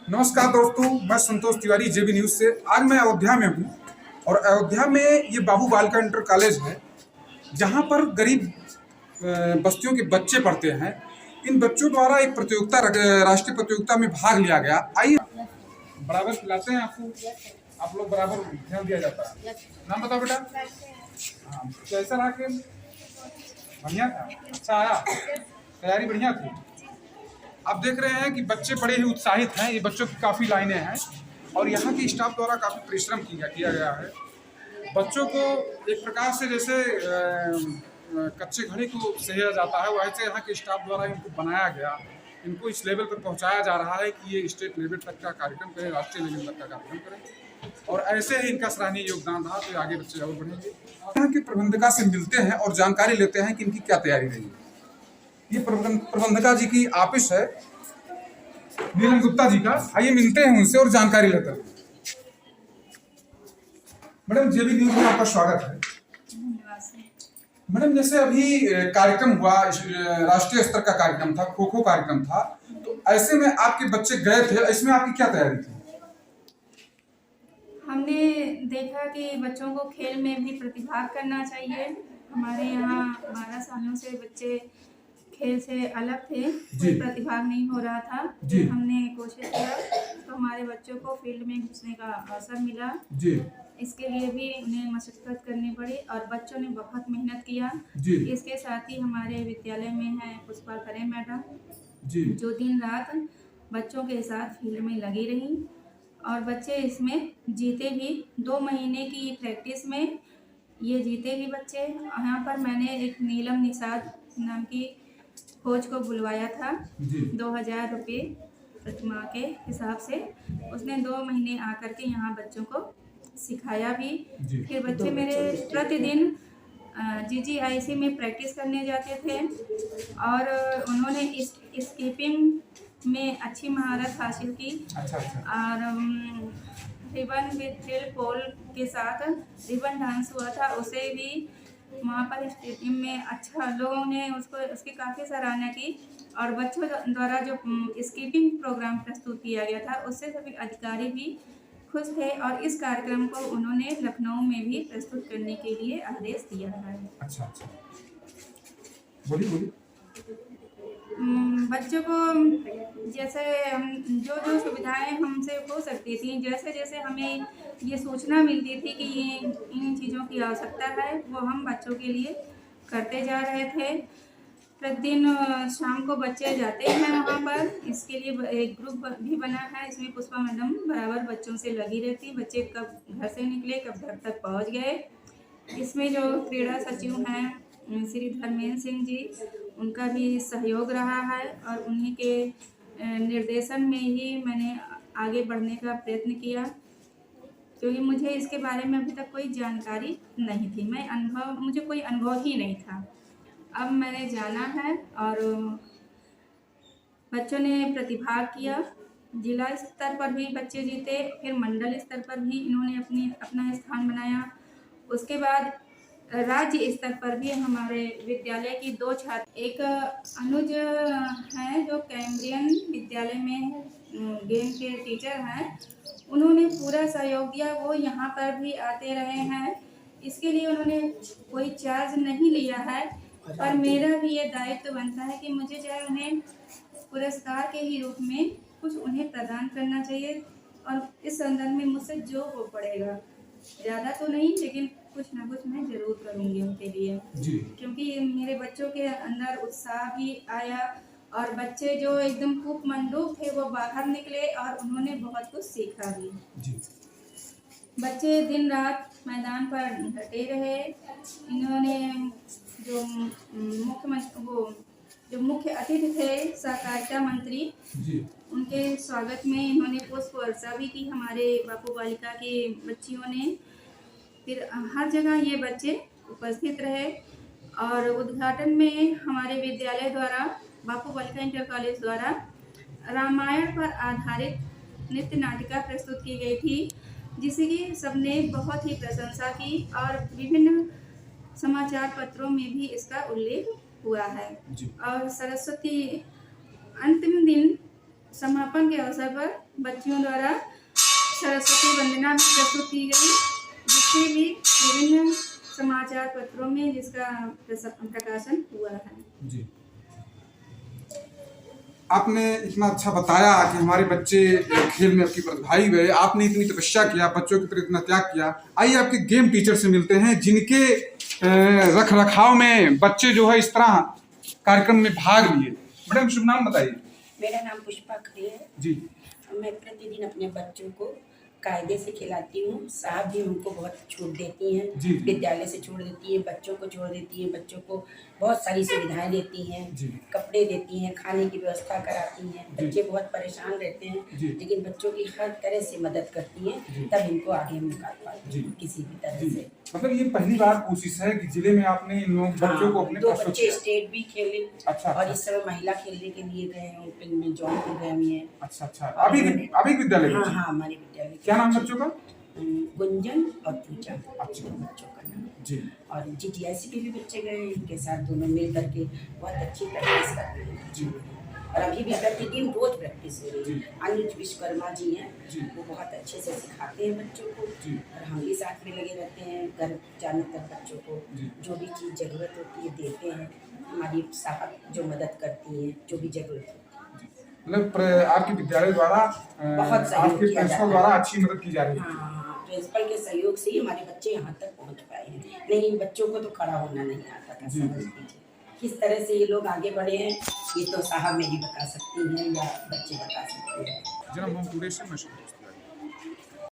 नमस्कार दोस्तों, मैं संतोष तिवारी जेबी न्यूज़ से। आज मैं अयोध्या में हूँ और अयोध्या में ये बाबू बालिका इंटर कॉलेज है, जहाँ पर गरीब बस्तियों के बच्चे पढ़ते हैं। इन बच्चों द्वारा एक प्रतियोगिता, राष्ट्रीय प्रतियोगिता में भाग लिया गया। आइए, बराबर खिलाते हैं आपको, आप लोग बराबर ध्यान दिया जाता है। नाम बताओ बेटा। हाँ, कैसा रहा खेल? बढ़िया था, अच्छा आया, तैयारी बढ़िया थी। आप देख रहे हैं कि बच्चे बड़े ही उत्साहित हैं। ये बच्चों की काफ़ी लाइनें हैं और यहाँ की स्टाफ द्वारा काफ़ी परिश्रम किया गया है। बच्चों को एक प्रकार से जैसे कच्चे घड़े को सहेजा जाता है, वैसे यहाँ के स्टाफ द्वारा इनको बनाया गया, इनको इस लेवल पर पहुँचाया जा रहा है कि ये स्टेट लेवल तक का कार्यक्रम करें, राष्ट्रीय लेवल तक का कार्यक्रम करें। और ऐसे ही इनका सराहनीय योगदान रहा, तो आगे बच्चे और बढ़ेंगे। यहाँ के प्रबंधका से मिलते हैं और जानकारी लेते हैं कि इनकी क्या तैयारी रही। ये प्रबंधका जी की ऑफिस है, नीलम गुप्ता जी का। आइए मिलते हैं उनसे और जानकारी लेते हैं। मैडम, जेबी न्यूज़ में आपका स्वागत है। मैडम, जैसे अभी कार्यक्रम हुआ, राष्ट्रीय स्तर का कार्यक्रम था, खो खो कार्यक्रम था, तो ऐसे में आपके बच्चे गए थे, इसमें आपकी क्या तैयारी थी? हमने देखा कि बच्चों को खेल में भी प्रतिभाग करना चाहिए। हमारे यहाँ 12 सालों से बच्चे खेल से अलग थे, कोई प्रतिभाग नहीं हो रहा था। हमने कोशिश किया तो हमारे बच्चों को फील्ड में घुसने का अवसर मिला। इसके लिए भी उन्हें मशक्कत करनी पड़ी और बच्चों ने बहुत मेहनत किया। इसके साथ ही हमारे विद्यालय में है पुष्पा खरे मैडम, जो दिन रात बच्चों के साथ फील्ड में लगी रही और बच्चे इसमें जीते भी। 2 महीने की प्रैक्टिस में ये जीते भी बच्चे। यहाँ पर मैंने एक नीलम निषाद नाम की कोच को बुलवाया था, 2000 रुपये प्रतिमा के हिसाब से। उसने 2 महीने आकर के यहाँ बच्चों को सिखाया भी। फिर बच्चे मेरे प्रतिदिन GGIC में प्रैक्टिस करने जाते थे और उन्होंने स्कीपिंग में अच्छी महारत हासिल की। और रिबन विद थ्रिल पोल के साथ रिबन डांस हुआ था, उसे भी वहाँ पर स्टेडियम में अच्छा लोगों ने उसकी काफ़ी सराहना की। और बच्चों द्वारा जो स्कीपिंग प्रोग्राम प्रस्तुत किया गया था, उससे सभी अधिकारी भी खुश थे और इस कार्यक्रम को उन्होंने लखनऊ में भी प्रस्तुत करने के लिए आदेश दिया है। अच्छा, बोलिए। बच्चों को जैसे जो सुविधाएं हमसे हो सकती थी, जैसे हमें ये सूचना मिलती थी कि इन चीज़ों की आवश्यकता है, वो हम बच्चों के लिए करते जा रहे थे। प्रतिदिन शाम को बच्चे जाते हैं वहाँ पर। इसके लिए एक ग्रुप भी बना है, इसमें पुष्पा मैडम बराबर बच्चों से लगी रहती। बच्चे कब घर से निकले, कब घर तक पहुँच गए। इसमें जो क्रीड़ा सचिव हैं श्री धर्मेंद्र सिंह जी, उनका भी सहयोग रहा है और उन्हीं के निर्देशन में ही मैंने आगे बढ़ने का प्रयत्न किया, क्योंकि मुझे इसके बारे में अभी तक कोई जानकारी नहीं थी। मुझे कोई अनुभव ही नहीं था। अब मैंने जाना है और बच्चों ने प्रतिभाग किया। जिला स्तर पर भी बच्चे जीते, फिर मंडल स्तर पर भी इन्होंने अपना स्थान बनाया। उसके बाद राज्य स्तर पर भी हमारे विद्यालय की 2 छात्र, एक अनुज हैं जो कैम्ब्रियन विद्यालय में गेम के टीचर हैं, उन्होंने पूरा सहयोग दिया। वो यहाँ पर भी आते रहे हैं। इसके लिए उन्होंने कोई चार्ज नहीं लिया है, पर मेरा भी ये दायित्व बनता है कि मुझे चाहे उन्हें पुरस्कार के ही रूप में कुछ उन्हें प्रदान करना चाहिए। और इस संदर्भ में मुझसे जो हो पड़ेगा, ज़्यादा तो नहीं लेकिन कुछ ना कुछ मैं ज़रूर करूँगी उनके लिए, क्योंकि मेरे बच्चों के अंदर उत्साह भी आया और बच्चे जो एकदम खूब मंडूक थे वो बाहर निकले और उन्होंने बहुत कुछ सीखा भी। बच्चे दिन रात मैदान पर डटे रहे। इन्होंने जो मुख्य अतिथि थे सहकारिता मंत्री, उनके स्वागत में इन्होंने पुष्प वर्षा भी की हमारे बापू बालिका की बच्चियों ने। फिर हर जगह ये बच्चे उपस्थित रहे और उद्घाटन में हमारे विद्यालय द्वारा, बापू बालिका इंटर कॉलेज द्वारा रामायण पर आधारित नृत्य नाटिका प्रस्तुत की गई थी, जिसकी सबने बहुत ही प्रशंसा की और विभिन्न समाचार पत्रों में भी इसका उल्लेख हुआ है। और सरस्वती अंतिम दिन समापन के अवसर पर बच्चियों द्वारा सरस्वती वंदना भी प्रस्तुत की गई, जिससे भी विभिन्न समाचार पत्रों में जिसका प्रकाशन हुआ है। जी, आपने इतना अच्छा बताया कि हमारे बच्चे खेल में आपकी प्रतिभागी हुए, आपने इतनी तपस्या किया, बच्चों के प्रति इतना त्याग किया। आइए आपके गेम टीचर से मिलते हैं, जिनके रख रखाव में बच्चे जो है इस तरह कार्यक्रम में भाग लिए। मैडम शुभ नाम बताइए। मेरा नाम पुष्पा खरे है जी। मैं प्रतिदिन अपने बच्चों को कायदे से खिलाती हूँ। साहब भी उनको बहुत छूट देती हैं, विद्यालय से छोड़ देती हैं, बच्चों को छोड़ देती हैं, बच्चों को बहुत सारी सुविधाएं देती हैं, कपड़े देती हैं, खाने की व्यवस्था कराती हैं। बच्चे बहुत परेशान रहते हैं, लेकिन बच्चों की हर तरह से मदद करती हैं, तब इनको आगे हम निकाल पाते हैं किसी भी तरह से। मतलब ये पहली बार कोशिश है कि जिले में आपने इन लोगों बच्चों को अपने 2 बच्चे स्टेट भी खेले। अच्छा, और इस समय महिला खेलने के लिए गए हैं, ओपन में जौनपुर गए हुए हैं। अच्छा, अभी विद्यालय? हाँ, हमारे विद्यालय। क्या नाम बच्चों का? गुंजन और पूजा। अच्छा, बच्चों का नाम जी। और GTIC के भी बच्चे गए, इनके साथ दोनों मिल करके बहुत अच्छी प्रैक्टिस करते हैं जी। और अभी भी प्रतिदिन रोज प्रैक्टिस हो रही है। अनुज विश्वकर्मा जी हैं, वो बहुत अच्छे से सिखाते हैं बच्चों को और हम भी साथ में लगे रहते हैं। घर जाने तक बच्चों को जो भी चीज़ ज़रूरत होती है देते हैं। हमारी साहब जो मदद करती हैं, जो भी ज़रूरत होती है। मतलब आपके विद्यालय द्वारा बहुत आपके प्रिंसिपल द्वारा अच्छी मदद की जा रही है। हाँ, प्रिंसिपल के सहयोग से ही हमारे बच्चे यहाँ तक पहुँच पाए हैं। नहीं, बच्चों को तो खड़ा होना नहीं आता था, समझ लीजिए। किस तरह से ये लोग आगे बढ़े हैं, ये तो साहब मेरी बता सकती हैं या बच्चे बता सकते हैं। जन्मभूमि टुडे से मैं